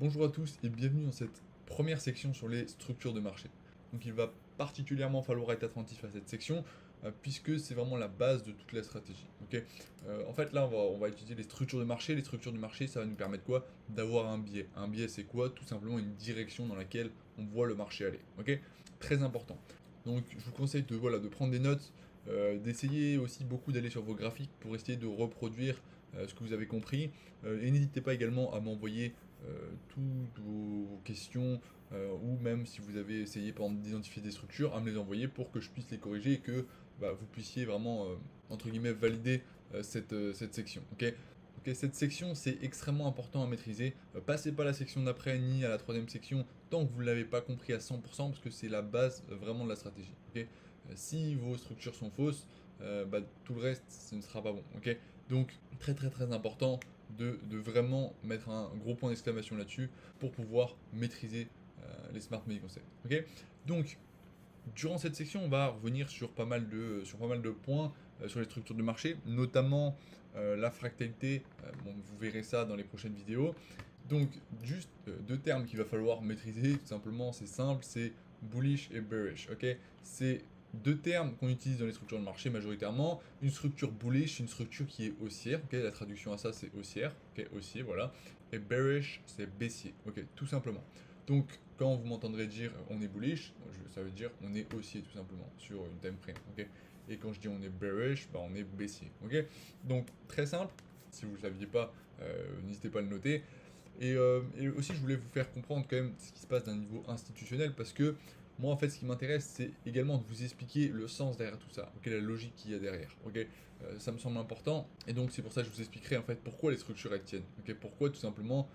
Bonjour à tous et bienvenue dans cette première section sur les structures de marché. Donc il va particulièrement falloir être attentif à cette section puisque c'est vraiment la base de toute la stratégie. Ok. En fait là on va étudier les structures de marché. Les structures de marché ça va nous permettre quoi? D'avoir un biais. Un biais c'est quoi? Tout simplement une direction dans laquelle on voit le marché aller. Ok. Très important. Donc je vous conseille de prendre des notes, d'essayer aussi beaucoup d'aller sur vos graphiques pour essayer de reproduire ce que vous avez compris. Et n'hésitez pas également à m'envoyer toutes vos questions, ou même si vous avez essayé par exemple d'identifier des structures, à me les envoyer pour que je puisse les corriger et que vous puissiez vraiment, entre guillemets, valider cette section. Ok. Ok, cette section c'est extrêmement important à maîtriser. Passez pas à la section d'après ni à la troisième section tant que vous ne l'avez pas compris à 100% parce que c'est la base vraiment de la stratégie. Ok. Si vos structures sont fausses, tout le reste ce ne sera pas bon. Ok. Donc très très très important de vraiment mettre un gros point d'exclamation là-dessus pour pouvoir maîtriser les Smart Money Concepts. Ok. Donc, durant cette section, on va revenir sur pas mal de points sur les structures de marché, notamment la fractalité. Bon, vous verrez ça dans les prochaines vidéos. Donc, juste deux termes qu'il va falloir maîtriser, tout simplement, c'est simple, c'est bullish et bearish. Ok. C'est deux termes qu'on utilise dans les structures de marché majoritairement. Une structure bullish, une structure qui est haussière. Ok. La traduction à ça, c'est haussière. Ok. Haussier, voilà. Et bearish, c'est baissier. Ok. Tout simplement. Donc, quand vous m'entendrez dire on est bullish, ça veut dire on est haussier tout simplement sur une time frame. Ok. Et quand je dis on est bearish, on est baissier. Ok. Donc, très simple. Si vous ne le saviez pas, n'hésitez pas à le noter. Et aussi, je voulais vous faire comprendre quand même ce qui se passe d'un niveau institutionnel parce que moi, en fait, ce qui m'intéresse, c'est également de vous expliquer le sens derrière tout ça, ok, la logique qu'il y a derrière, ok. Ça me semble important, et donc c'est pour ça que je vous expliquerai en fait pourquoi les structures elles tiennent, ok, pourquoi tout simplement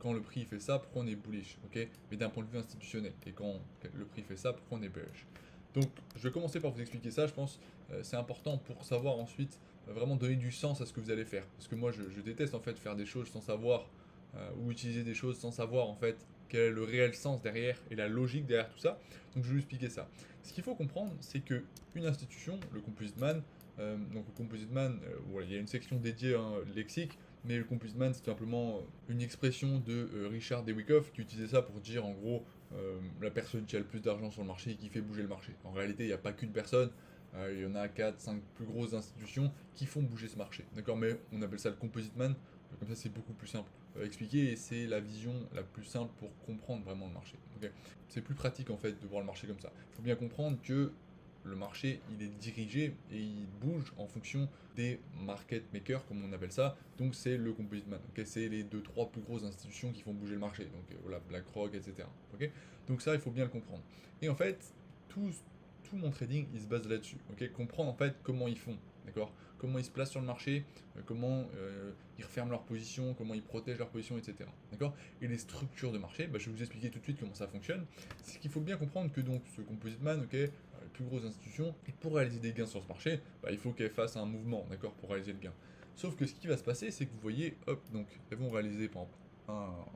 quand le prix fait ça, pourquoi on est bullish, ok, mais d'un point de vue institutionnel, et quand le prix fait ça, pourquoi on est bearish. Donc, je vais commencer par vous expliquer ça, je pense, c'est important pour savoir ensuite vraiment donner du sens à ce que vous allez faire, parce que moi, je déteste en fait faire des choses sans savoir ou utiliser des choses sans savoir en fait quel est le réel sens derrière et la logique derrière tout ça. Donc je vais vous expliquer ça. Ce qu'il faut comprendre, c'est que une institution, le Composite Man, donc le Composite Man, voilà, il y a une section dédiée à un lexique, mais le Composite Man c'est simplement une expression de Richard D. Wyckoff qui utilisait ça pour dire en gros la personne qui a le plus d'argent sur le marché et qui fait bouger le marché. En réalité, il n'y a pas qu'une personne. Il y en a 4, 5 plus grosses institutions qui font bouger ce marché. D'accord. Mais on appelle ça le Composite Man, comme ça c'est beaucoup plus simple expliquer et c'est la vision la plus simple pour comprendre vraiment le marché. Okay. C'est plus pratique en fait de voir le marché comme ça. Il faut bien comprendre que le marché il est dirigé et il bouge en fonction des market makers comme on appelle ça. Donc c'est le composite man. Okay. C'est les 2-3 plus grosses institutions qui font bouger le marché. Donc voilà, BlackRock, etc. Okay. Donc ça il faut bien le comprendre. Et en fait, tout mon trading il se base là-dessus. Okay. Comprendre en fait comment ils font. D'accord. Comment ils se placent sur le marché, comment ils referment leur position, comment ils protègent leur position, etc. D'accord. Et les structures de marché, je vais vous expliquer tout de suite comment ça fonctionne. C'est qu'il faut bien comprendre que donc ce composite man, ok, les plus grosses institutions, et pour réaliser des gains sur ce marché, il faut qu'elles fassent un mouvement, d'accord, pour réaliser le gain. Sauf que ce qui va se passer, c'est que vous voyez, hop, donc elles vont réaliser par exemple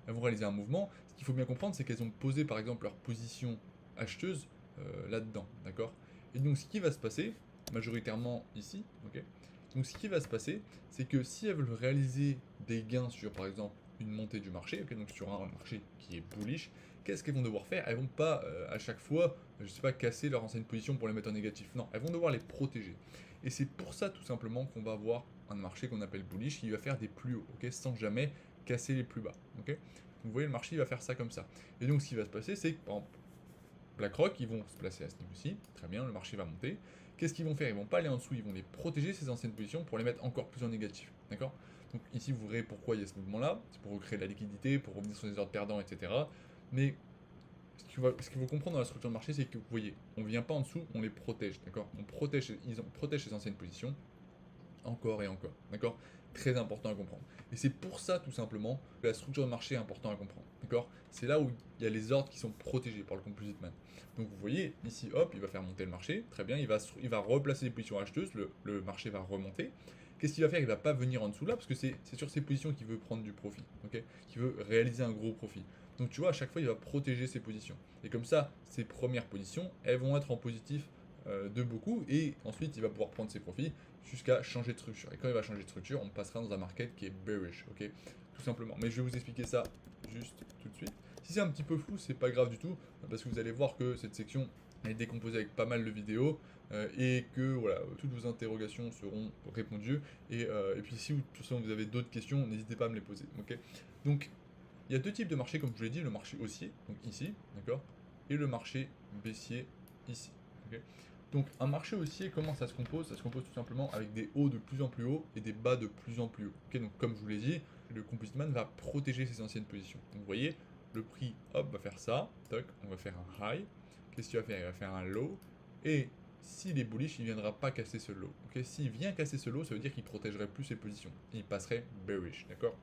elles vont réaliser un mouvement. Ce qu'il faut bien comprendre, c'est qu'elles ont posé par exemple leur position acheteuse là-dedans, d'accord. Et donc ce qui va se passer, majoritairement ici, ok. Donc ce qui va se passer, c'est que si elles veulent réaliser des gains sur par exemple une montée du marché, ok, donc sur un marché qui est bullish, qu'est-ce qu'elles vont devoir faire? Elles vont pas à chaque fois, je sais pas, casser leur ancienne position pour les mettre en négatif. Non, elles vont devoir les protéger. Et c'est pour ça tout simplement qu'on va avoir un marché qu'on appelle bullish qui va faire des plus hauts, ok, sans jamais casser les plus bas, ok. Donc vous voyez, le marché il va faire ça comme ça. Et donc ce qui va se passer, c'est que par exemple BlackRock, ils vont se placer à ce niveau-ci, très bien, le marché va monter. Qu'est-ce qu'ils vont faire? Ils vont pas aller en dessous, ils vont les protéger ces anciennes positions pour les mettre encore plus en négatif, d'accord. Donc ici vous verrez pourquoi il y a ce mouvement-là, c'est pour recréer de la liquidité, pour revenir sur des ordres perdants, etc. Mais ce qu'il faut comprendre dans la structure de marché, c'est que vous voyez, on vient pas en dessous, on les protège, d'accord. Protège ces anciennes positions, encore et encore, d'accord. Très important à comprendre. Et c'est pour ça, tout simplement, que la structure de marché est importante à comprendre, d'accord. C'est là où il y a les ordres qui sont protégés par le composite man. Donc vous voyez, ici, hop, il va faire monter le marché, très bien, il va replacer les positions acheteuses, le marché va remonter. Qu'est-ce qu'il va faire? Il va pas venir en dessous là, parce que c'est sur ces positions qu'il veut prendre du profit, ok, qu'il veut réaliser un gros profit. Donc tu vois, à chaque fois, il va protéger ses positions. Et comme ça, ses premières positions, elles vont être en positif de beaucoup, et ensuite, il va pouvoir prendre ses profits jusqu'à changer de structure. Et quand il va changer de structure, on passera dans un market qui est bearish, ok. tout simplement. Mais je vais vous expliquer ça juste tout de suite. Si c'est un petit peu flou, c'est pas grave du tout, parce que vous allez voir que cette section est décomposée avec pas mal de vidéos, et que voilà, toutes vos interrogations seront répondues. Et puis si vous, de toute façon, vous avez d'autres questions, n'hésitez pas à me les poser. Ok. Donc il y a deux types de marchés, comme je vous l'ai dit, le marché haussier, donc ici, d'accord, et le marché baissier ici. Ok. Donc un marché haussier, comment ça se compose? Ça se compose tout simplement avec des hauts de plus en plus hauts et des bas de plus en plus hauts. Ok, donc comme je vous l'ai dit, le Composite Man va protéger ses anciennes positions. Donc vous voyez, le prix, hop, va faire ça, toc, on va faire un high. Qu'est-ce qu'il va faire? Il va faire un low. Et s'il est bullish, il ne viendra pas casser ce low. Ok, s'il vient casser ce low, ça veut dire qu'il protégerait plus ses positions. Il passerait bearish, d'accord?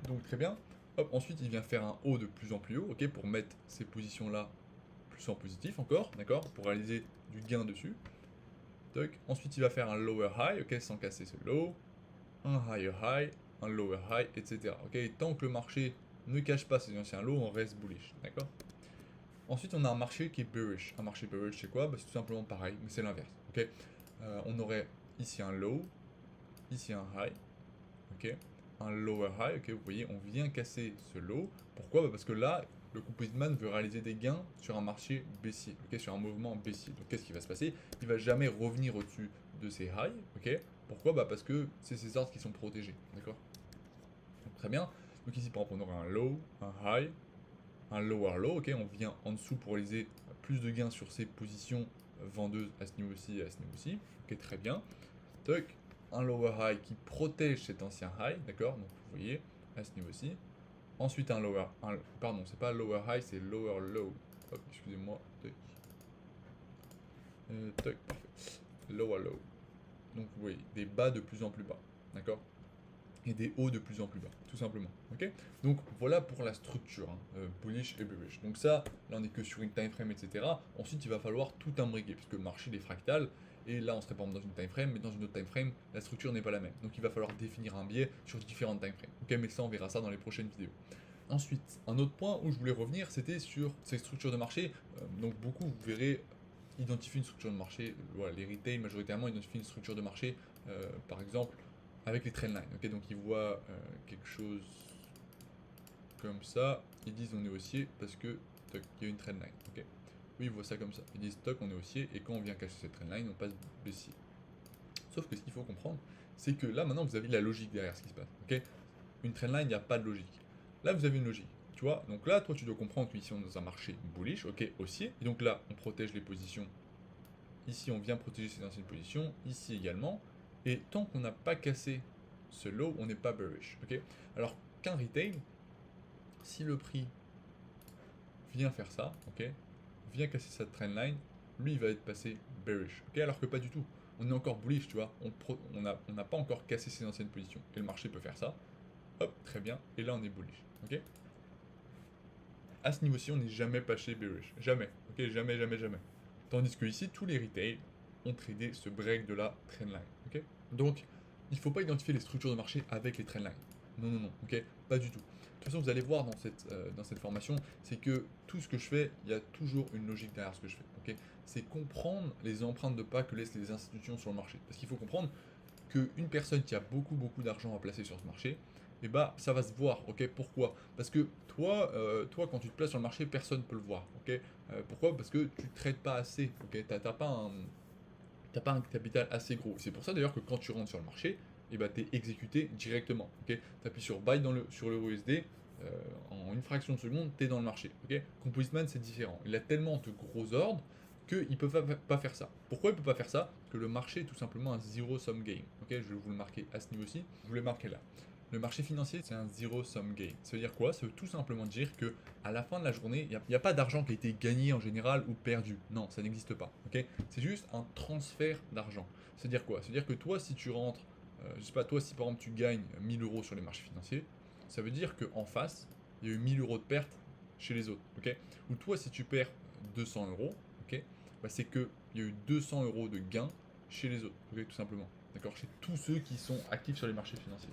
Donc très bien. Hop, ensuite il vient faire un haut de plus en plus haut, ok, pour mettre ces positions là plus en positif encore, d'accord, pour réaliser du gain dessus. Toc. Ensuite il va faire un lower high, ok, sans casser ce low, un higher high, un lower high, etc. Ok, et tant que le marché ne cache pas ses anciens lows, on reste bullish, d'accord. Ensuite on a un marché qui est bearish. Un marché bearish c'est quoi? Bah, c'est tout simplement pareil, mais c'est l'inverse, ok. On aurait ici un low, ici un high, ok, un lower high, ok, vous voyez, on vient casser ce low. Pourquoi? Bah parce que là, le Composite Man veut réaliser des gains sur un marché baissier, ok, sur un mouvement baissier. Donc qu'est-ce qui va se passer? Il va jamais revenir au-dessus de ces highs, ok. Pourquoi? Bah parce que c'est ces ordres qui sont protégés, d'accord. Très bien. Donc ici, par exemple, on aura un low, un high, un lower low, ok, on vient en dessous pour réaliser plus de gains sur ces positions vendeuses à ce niveau-ci et à ce niveau-ci, ok, très bien. Toc, un lower high qui protège cet ancien high, d'accord, donc vous voyez, à ce niveau-ci. Ensuite un lower, pardon, c'est pas lower high, c'est lower low. Hop, excusez-moi, toc. Toc, parfait. Lower low. Donc vous voyez, des bas de plus en plus bas, d'accord, et des hauts de plus en plus bas, tout simplement, ok. Donc voilà pour la structure, hein, bullish et bearish. Donc ça, là on est que sur une time frame, etc. Ensuite il va falloir tout imbriquer, puisque le marché est fractal, et là on serait par exemple dans une time frame, mais dans une autre time frame, la structure n'est pas la même. Donc il va falloir définir un biais sur différentes time frames, ok, mais ça on verra ça dans les prochaines vidéos. Ensuite, un autre point où je voulais revenir, c'était sur ces structures de marché. Donc beaucoup, vous verrez, identifient une structure de marché. Voilà, les retail majoritairement identifient une structure de marché, par exemple, avec les trendlines. Okay, donc ils voient quelque chose comme ça, ils disent on est haussier parce que toc, il y a une trendline. Okay. Oui, ils voient ça comme ça. Ils disent toc, on est haussier, et quand on vient casser cette trendline, on passe baissier. Sauf que ce qu'il faut comprendre, c'est que là maintenant vous avez la logique derrière ce qui se passe. Okay, une trendline, il n'y a pas de logique. Là, vous avez une logique, tu vois. Donc là, toi, tu dois comprendre qu'ici, on est dans un marché bullish, ok, haussier. Et donc là, on protège les positions. Ici, on vient protéger ces anciennes positions. Ici également. Et tant qu'on n'a pas cassé ce low, on n'est pas bearish, ok. Alors qu'un retail, si le prix vient faire ça, ok, vient casser cette trendline, lui, il va être passé bearish, ok. Alors que pas du tout. On est encore bullish, tu vois. On n'a pas encore cassé ses anciennes positions. Et le marché peut faire ça. Hop, très bien. Et là, on est bullish. Ok. À ce niveau-ci, on n'est jamais passé bearish. Jamais. Ok, jamais, jamais, jamais. Tandis que ici, tous les retail ont tradé ce break de la trendline. Ok. Donc, il ne faut pas identifier les structures de marché avec les trendlines. Non, non, non. Ok. Pas du tout. De toute façon, vous allez voir dans cette formation, c'est que tout ce que je fais, il y a toujours une logique derrière ce que je fais. Ok. C'est comprendre les empreintes de pas que laissent les institutions sur le marché. Parce qu'il faut comprendre qu'une personne qui a beaucoup, beaucoup d'argent à placer sur ce marché, et bah ça va se voir, ok. Pourquoi? Parce que toi quand tu te places sur le marché, personne ne peut le voir, ok. Pourquoi? Parce que tu ne traites pas assez, ok. T'as pas un capital assez gros. C'est pour ça d'ailleurs que quand tu rentres sur le marché, et bah t'es exécuté directement, ok. T'appuies sur buy sur l'euro USD, en une fraction de seconde, t'es dans le marché, ok. Composite Man c'est différent. Il a tellement de gros ordres qu'il ne peut pas faire ça. Pourquoi il ne peut pas faire ça? Parce que le marché est tout simplement un zero sum game. Ok, je vais vous le marquer à ce niveau-ci. Je vous l'ai marqué là. Le marché financier, c'est un zero sum game. Ça veut dire quoi? Ça veut tout simplement dire que à la fin de la journée, il n'y a pas d'argent qui a été gagné en général ou perdu. Non, ça n'existe pas. Ok, c'est juste un transfert d'argent. C'est-à-dire quoi? C'est-à-dire que toi, si tu rentres, je sais pas, toi, si par exemple tu gagnes 1000 euros sur les marchés financiers, ça veut dire qu'en face, il y a eu 1000 euros de perte chez les autres. Ok, ou toi, si tu perds 200 euros, ok, bah, c'est qu'il y a eu 200 euros de gains chez les autres, okay, tout simplement. D'accord, chez tous ceux qui sont actifs sur les marchés financiers.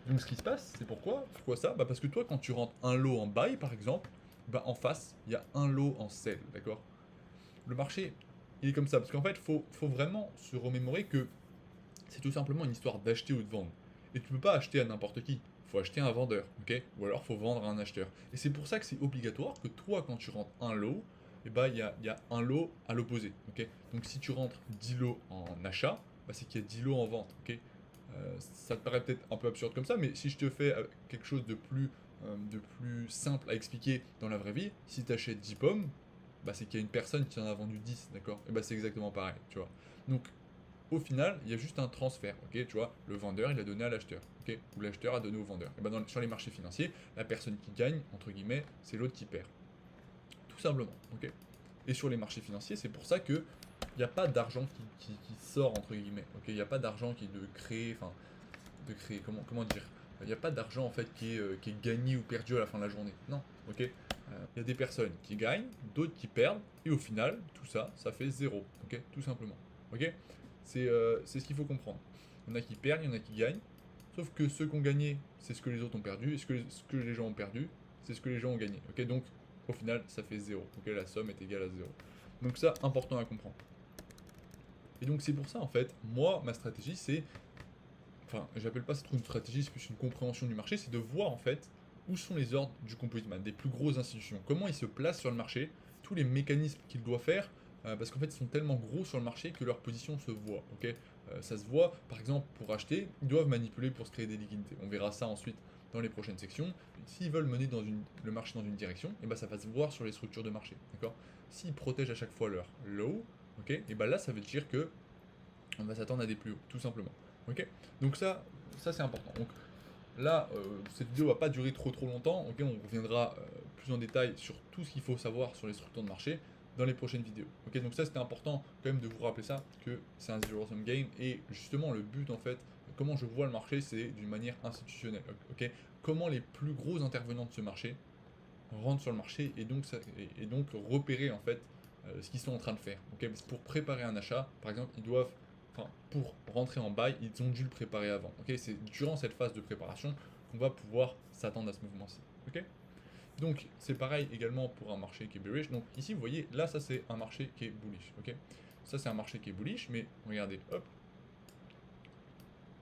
Donc ce qui se passe, c'est pourquoi ça? Bah, parce que toi, quand tu rentres un lot en buy, par exemple, bah, en face, il y a un lot en sell, d'accord. Le marché, il est comme ça, parce qu'en fait, faut vraiment se remémorer que c'est tout simplement une histoire d'acheter ou de vendre. Et tu peux pas acheter à n'importe qui. Il faut acheter à un vendeur, ok? Ou alors il faut vendre à un acheteur. Et c'est pour ça que c'est obligatoire que toi, quand tu rentres un lot, eh ben, il y a un lot à l'opposé, ok? Donc si tu rentres 10 lots en achat, bah, c'est qu'il y a 10 lots en vente, ok? Ça te paraît peut-être un peu absurde comme ça, mais si je te fais quelque chose de plus simple à expliquer dans la vraie vie, si tu achètes 10 pommes, bah, c'est qu'il y a une personne qui en a vendu 10, d'accord? Et bah c'est exactement pareil, tu vois. Donc au final, il y a juste un transfert, ok? Tu vois, le vendeur, il a donné à l'acheteur, ok? Ou l'acheteur a donné au vendeur. Et ben sur les marchés financiers, la personne qui gagne, entre guillemets, c'est l'autre qui perd. Tout simplement, ok? Et sur les marchés financiers, c'est pour ça que il n'y a pas d'argent qui sort, entre guillemets, ok? Il n'y a pas d'argent qui est de créer, comment dire? Il n'y a pas d'argent en fait qui est gagné ou perdu à la fin de la journée. Non, ok? Il y a des personnes qui gagnent, d'autres qui perdent, et au final, tout ça, ça fait zéro, ok? Tout simplement, ok? C'est ce qu'il faut comprendre. Il y en a qui perdent, il y en a qui gagnent, sauf que ceux qui ont gagné, c'est ce que les autres ont perdu, et ce que les gens ont perdu, c'est ce que les gens ont gagné, ok? Donc, au final, ça fait zéro, ok? La somme est égale à zéro. Donc ça, important à comprendre. Et donc c'est pour ça, en fait, moi, ma stratégie, c'est enfin, j'appelle pas ça trop une stratégie, c'est plus une compréhension du marché, c'est de voir en fait où sont les ordres du composite man, des plus grosses institutions, comment ils se placent sur le marché, tous les mécanismes qu'ils doivent faire, parce qu'en fait ils sont tellement gros sur le marché que leur position se voit, ok. Ça se voit, par exemple pour acheter, ils doivent manipuler pour se créer des liquidités, on verra ça ensuite dans les prochaines sections. S'ils veulent mener le marché dans une direction, et ben ça va se voir sur les structures de marché, d'accord. S'ils protègent à chaque fois leur low, ok, et ben là ça veut dire que on va s'attendre à des plus hauts, tout simplement. Ok. Donc ça c'est important. Donc là, cette vidéo va pas durer trop longtemps. Ok, on reviendra plus en détail sur tout ce qu'il faut savoir sur les structures de marché dans les prochaines vidéos. Ok, donc ça c'était important quand même de vous rappeler ça, que c'est un zero sum game et justement le but en fait, comment je vois le marché, c'est d'une manière institutionnelle. Ok, comment les plus gros intervenants de ce marché rentrent sur le marché et donc repérer en fait ce qu'ils sont en train de faire. Ok, parce que pour préparer un achat, par exemple, enfin, pour rentrer en buy, ils ont dû le préparer avant. Ok, c'est durant cette phase de préparation qu'on va pouvoir s'attendre à ce mouvement-ci. Ok, donc c'est pareil également pour un marché qui est bearish. Donc ici, vous voyez, là, ça c'est un marché qui est bullish. Ok, ça c'est un marché qui est bullish, mais regardez, hop,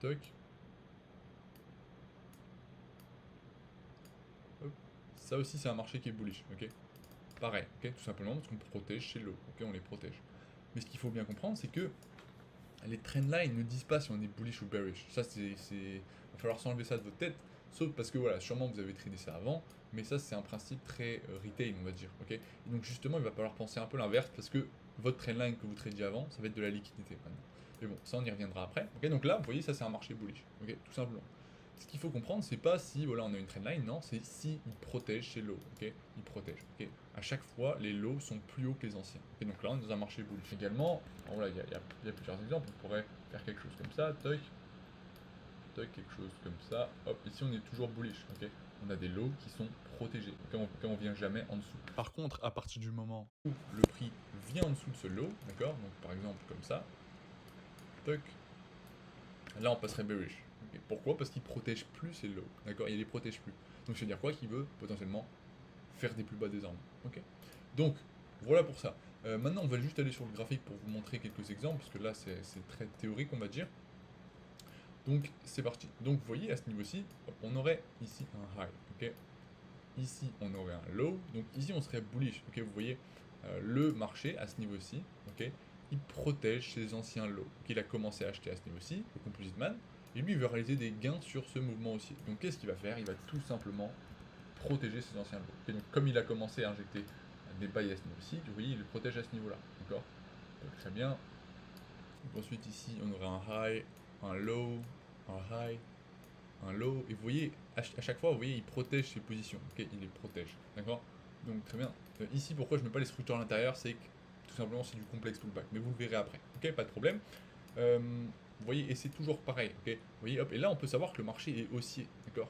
toc, hop, ça aussi c'est un marché qui est bullish. Ok, pareil, ok, tout simplement parce qu'on protège chez l'eau, ok, on les protège. Mais ce qu'il faut bien comprendre, c'est que les trendlines ne disent pas si on est bullish ou bearish. Ça, il va falloir s'enlever ça de votre tête. Sauf parce que voilà, sûrement vous avez tradé ça avant, mais ça c'est un principe très retail, on va dire. Ok. Et donc justement, il va falloir penser un peu l'inverse parce que votre trendline que vous tradiez avant, ça va être de la liquidité maintenant. Mais bon, ça on y reviendra après. Ok. Donc là, vous voyez, ça c'est un marché bullish. Ok. Tout simplement. Ce qu'il faut comprendre, c'est pas si voilà on a une trendline, non, c'est si il protège ces lows, ok, il protège, ok. À chaque fois, les lows sont plus hauts que les anciens. Et donc là, on est dans un marché bullish. Également, voilà, il y a plusieurs exemples. On pourrait faire quelque chose comme ça, toc, toc, quelque chose comme ça. Hop, ici on est toujours bullish, ok. On a des lows qui sont protégés, ok, on vient jamais en dessous. Par contre, à partir du moment où le prix vient en dessous de ce low, d'accord, donc par exemple comme ça, toc, là on passerait bearish. Okay. Pourquoi? Parce qu'il protège plus ces lows, d'accord, il les protège plus. Donc ça veut dire quoi? Qu'il veut potentiellement faire des plus bas désormais. Ok. Donc voilà pour ça. Maintenant on va juste aller sur le graphique pour vous montrer quelques exemples, parce que là c'est très théorique on va dire. Donc c'est parti. Donc vous voyez à ce niveau-ci, on aurait ici un high, ok. Ici on aurait un low, donc ici on serait bullish, ok. Vous voyez le marché à ce niveau-ci, ok. Il protège ses anciens lows. Il a commencé à acheter à ce niveau-ci, le composite man, et lui il veut réaliser des gains sur ce mouvement aussi. Donc qu'est-ce qu'il va faire? Il va tout simplement protéger ses anciens lows. Et donc comme il a commencé à injecter des buys à ce niveau-ci, vous voyez il le protège à ce niveau-là, d'accord. Très bien. Donc ensuite ici on aurait un high, un low, un high, un low, et vous voyez, à chaque fois, vous voyez, il protège ses positions, ok, il les protège, d'accord. Donc très bien. Ici, pourquoi je mets pas les structures à l'intérieur, c'est que tout simplement c'est du complexe pullback, mais vous le verrez après, ok, pas de problème. Vous voyez, et c'est toujours pareil, ok. Vous voyez, hop, et là on peut savoir que le marché est haussier, d'accord.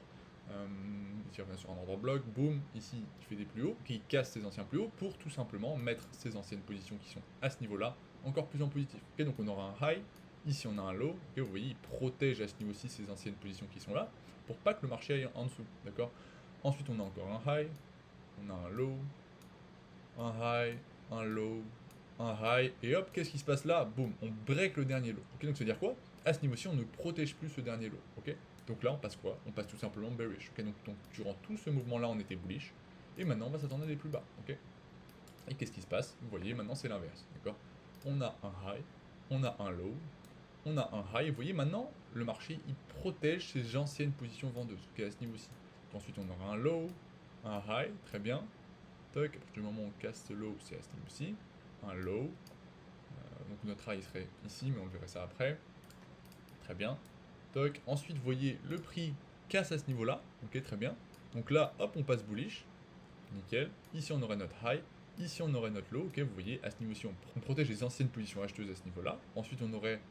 Ici, on revient sur un ordre bloc, boum, ici il fait des plus hauts, qui casse ses anciens plus hauts pour tout simplement mettre ses anciennes positions qui sont à ce niveau-là encore plus en positif. Ok, donc on aura un high. Ici on a un low, okay, vous voyez, il protège à ce niveau-ci ses anciennes positions qui sont là, pour pas que le marché aille en dessous, d'accord. Ensuite on a encore un high, on a un low, un high, un low, un high, et hop, qu'est-ce qui se passe là? Boum, on break le dernier low. Ok, donc ça veut dire quoi? À ce niveau-ci, on ne protège plus ce dernier low, ok. Donc là, on passe quoi? On passe tout simplement bearish. Ok, donc durant tout ce mouvement-là, on était bullish. Et maintenant, on va s'attendre à des plus bas. Ok. Et qu'est-ce qui se passe? Vous voyez, maintenant, c'est l'inverse. D'accord? On a un high, on a un low, on a un high. Vous voyez, maintenant, le marché, il protège ses anciennes positions vendeuses. Ok, à ce niveau-ci. Ensuite, on aura un low, un high, très bien. Toc, à partir du moment où on casse ce low, c'est à ce niveau-ci. Un low. Donc notre high serait ici, mais on le verra ça après. Très bien. Toc. Ensuite, vous voyez, le prix casse à ce niveau-là. Ok, très bien. Donc là, hop, on passe bullish. Nickel. Ici, on aurait notre high. Ici, on aurait notre low. Ok, vous voyez, à ce niveau-ci, on protège les anciennes positions acheteuses à ce niveau-là. Ensuite, on aurait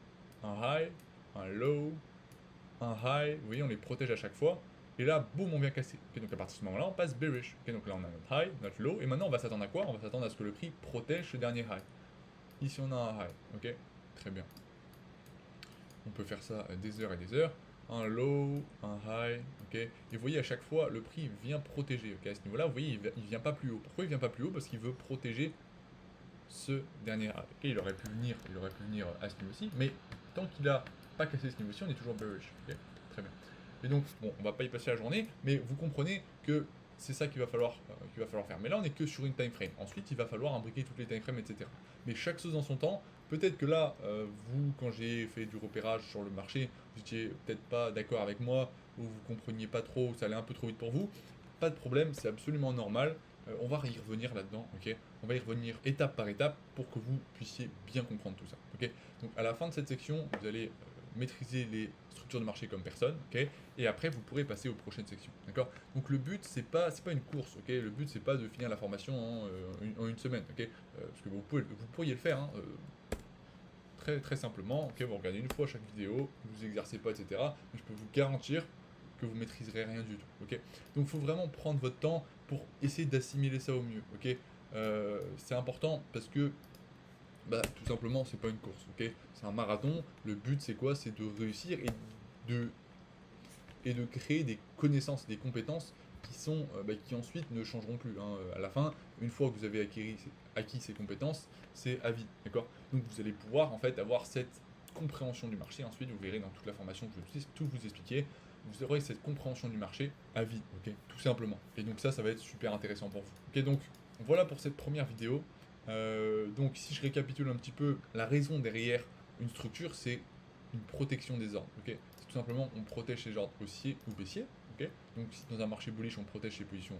un high, un low, un high. Vous voyez, on les protège à chaque fois. Et là, boum, on vient casser. Okay, donc à partir de ce moment-là, on passe bearish. Okay, donc là, on a notre high, notre low. Et maintenant, on va s'attendre à quoi? On va s'attendre à ce que le prix protège ce dernier high. Ici, on a un high. Ok, très bien. On peut faire ça des heures et des heures. Un low, un high, ok. Et vous voyez à chaque fois le prix vient protéger, ok. À ce niveau-là, vous voyez, il vient pas plus haut. Pourquoi il vient pas plus haut? Parce qu'il veut protéger ce dernier high. Ok, il aurait pu venir à ce niveau-ci, mais tant qu'il a pas cassé ce niveau-ci, on est toujours bearish. Ok, très bien. Et donc, bon, on va pas y passer la journée, mais vous comprenez que c'est ça qu'il va falloir faire. Mais là, on est que sur une time frame. Ensuite, il va falloir imbriquer toutes les time frames, etc. Mais chaque chose en son temps. Peut-être que là, vous, quand j'ai fait du repérage sur le marché, vous n'étiez peut-être pas d'accord avec moi, ou vous compreniez pas trop, ou ça allait un peu trop vite pour vous. Pas de problème, c'est absolument normal. On va y revenir là-dedans, ok. On va y revenir étape par étape pour que vous puissiez bien comprendre tout ça, ok. Donc à la fin de cette section, vous allez maîtriser les structures de marché comme personne, ok. Et après, vous pourrez passer aux prochaines sections, d'accord. Donc le but, c'est pas une course, ok. Le but, c'est pas de finir la formation en une semaine, ok. Parce que vous pourriez le faire, hein, très, très simplement, ok, vous regardez une fois chaque vidéo, vous exercez pas, etc. Mais je peux vous garantir que vous maîtriserez rien du tout, ok. Donc il faut vraiment prendre votre temps pour essayer d'assimiler ça au mieux, ok. C'est important parce que, bah, tout simplement, c'est pas une course, ok. C'est un marathon. Le but, c'est quoi? C'est de réussir de, et de créer des connaissances, des compétences qui ensuite ne changeront plus, hein. À la fin, une fois que vous avez acquis ces compétences, c'est à vie, d'accord. Donc vous allez pouvoir en fait avoir cette compréhension du marché. Ensuite, vous verrez dans toute la formation que je vais tout vous expliquer, vous aurez cette compréhension du marché à vie, ok, tout simplement. Et donc ça va être super intéressant pour vous. Ok, donc voilà pour cette première vidéo. Donc si je récapitule un petit peu, la raison derrière une structure, c'est une protection des ordres, ok. C'est tout simplement, on protège ses ordres haussiers ou baissiers, ok. Donc si dans un marché bullish, on protège ses positions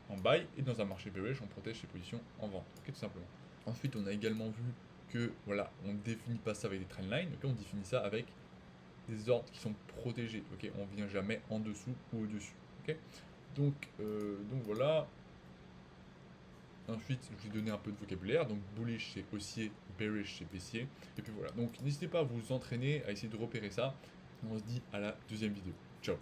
en buy, et dans un marché bearish, on protège ses positions en vente, ok, tout simplement. Ensuite, on a également vu que, voilà, on ne définit pas ça avec des trendlines, ok, on définit ça avec des ordres qui sont protégés, ok, on vient jamais en dessous ou au-dessus, ok. Donc voilà. Ensuite, je vais donner un peu de vocabulaire. Donc, bullish, c'est haussier, bearish, c'est baissier. Et puis voilà. Donc, n'hésitez pas à vous entraîner, à essayer de repérer ça. On se dit à la deuxième vidéo. Ciao.